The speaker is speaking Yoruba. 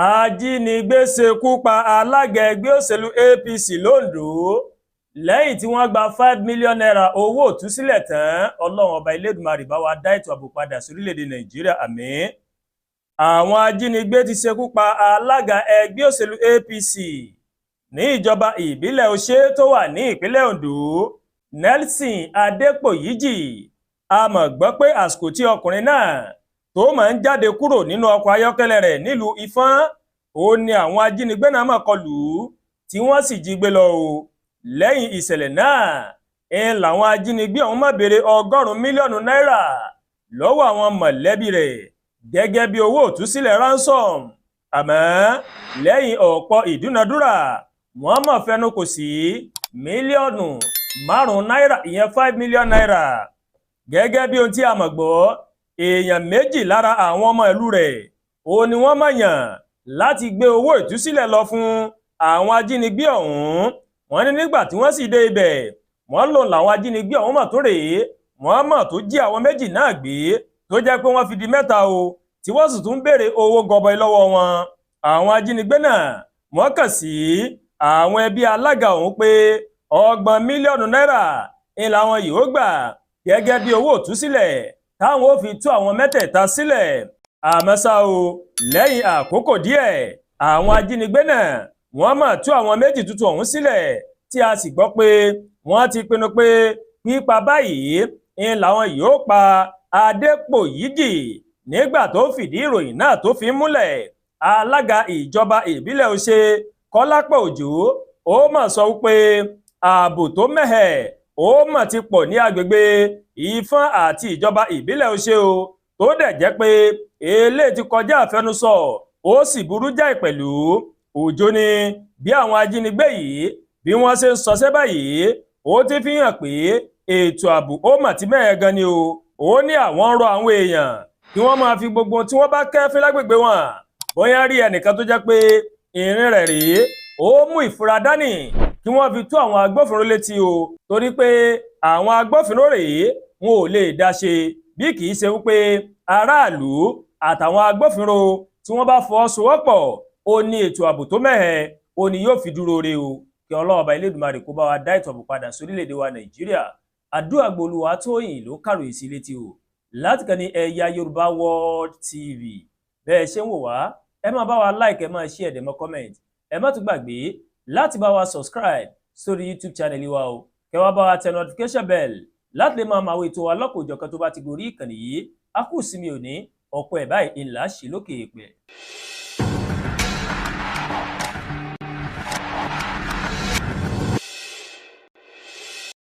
Ajínigbé Ṣekúpa Alága Ẹgbẹ òṣèlú APC l'Ondo lẹ́yìn tí wọ́n gba 5 million naira owó ìtúsílẹ̀ tán. Ọlọ́run ọba Elédùmarè bá wa dá ètò ààbò padà sórílẹ̀-èdè Nàìjíríà, àmín. Àwọn ajínigbé ti ṣekúpa alága ẹgbẹ́ òṣèlú APC ní ìjọba ìbílẹ̀ Ọ̀ṣẹ́ tó wà ní ìpínlẹ̀ Ondo, Nelson Adépòyíjì. A mọ̀ gbọ́ pé àsìkò tí ọkùnrin náà tó máa ń jáde kúrò nínú ọkọ̀ ayọ́kẹ́lẹ́ rẹ̀ nílùú Ifọ̀n, ó ní àwọn ajínigbé náà máa kọlù tí wọ́n sì jí gbé lọ o. Lẹ́yìn ìṣẹ̀lẹ̀ náà làwọn ajínigbé ọ̀hún máa béèrè 100 mílíọ̀nù náírà lọ́wọ́ àwọn mọ̀lẹ́bí rẹ̀ gẹ́gẹ́ bí owó ìtúsílẹ̀ ransom. Àmọ́ lẹ́yìn ọ̀pọ̀ ìdúnadúrà wọ́n máa fẹnu kò sí mílíọ̀nù 5 náírà, ìyẹn 5 million naira. Gẹ́gẹ́ bí ohun tí a mọ̀ gbọ́, èèyàn méjì lára àwọn ọmọ ìlú rẹ̀ ó ní wọ́n máa yàn láti gbé owó ìtúsílẹ̀ lọ fún àwọn ajínigbé ọ̀hún. Wọ́n ní nígbà tí wọ́n sì dé ibẹ̀, wọ́n lò làwọn ajínigbé ọ̀hún mọ̀ tó rèé, wọ́n mọ̀ tó jí àwọn méjì náà gbé tó jẹ́ pé wọ́n fi di 3 o, tí wọ́n sì tún béèrè owó gọbọi lọ́wọ́ wọn. Àwọn ajínigbé náà wọ́n kàn sí àwọn ẹbí alága ọ̀hún pé 30 mílíọ̀nù náírà làwọn yóò gbà gẹ́gẹ́ bí owó ìtúsílẹ̀ táwọn ó fi tú àwọn mẹ́tẹ̀ẹ̀ta sílẹ̀. Àmọ́ ṣá o, lẹ́yìn àkókò díẹ̀ àwọn ajínigbé náà wọ́n máa tú àwọn méjì tuntun ọ̀hún sílẹ̀, tí a sì gbọ́ pé wọ́n ti pinnu pé pípa báyìí làwọn yóò pa Adépòyíjì. Nígbà tó fìdí ìròyìn náà tó fi múlẹ̀, alága ìjọba ìbílẹ̀ Ọ̀ṣẹ́ Kọ́lápọ̀ Òjó ó mà sọ pé ààbò tó mẹ́hẹ̀ ó mà ti pọ̀ ní agbègbè Ifọ̀n àti ìjọba ìbílẹ̀ Ọ̀ṣẹ́ o, tó dẹ̀ jẹ́ pé eléyìí ti kọjá àfẹnusọ, ó sì burú jáì pẹ̀lú. Òjó ní bí àwọn ajínigbé yìí bí wọ́n ṣe ń sọṣẹ́ báyìí, ó ti fi hàn pé ètò ààbò ó mà ti mẹ́hẹ̀ gan ni o. Ó ní àwọn ń rọ àwọn èèyàn kí wọ́n máa fi gbogbo tí wọ́n bá kẹ́fín lágbègbè wọn, bóyá rí ẹnìkan tó jẹ́ pé ìrìn rẹ̀ rèé ó mú ìfura dání, kí wọ́n fi tó àwọn agbófinró létí o, torí pé àwọn agbófinró rèé wọn ò lè dá ṣe bí kì í ṣe wípé aráàlú àtàwọn agbófinró tí wọ́n bá fọwọ́sowọ́pọ̀, ó ní ètò ààbò tó mẹ́hẹ̀ ó ní yóò fi dúró re o. Kí Ọlọ́run ọba Elédùmarè kó bá wa dá ètò ààbò padà sórílẹ̀-èdè wa Nàìjíríà. Àdúrà Olúwatóyìn ló kàròyìn sí létí o, láti kàn ní Ẹ̀yà Yorùbá World TV. Bẹ́ẹ̀ ṣe ń wò wá, ẹ máa bá wa like, ẹ máa share, ẹ máa comment. Ẹ má tún gbàgbé láti bá wa subscribe sórí YouTube channel wa o, kẹ́ wá bá wa tẹ notification bell láti lè máa máa wo ètò wa lọ́kọ̀ọ́jọ̀kan tó bá ti gorí ìkànnì yìí. A kú ìsinmi òní, ọ̀pọ̀ ẹ̀ báyìí ńlá ṣe lókè èèpẹ̀.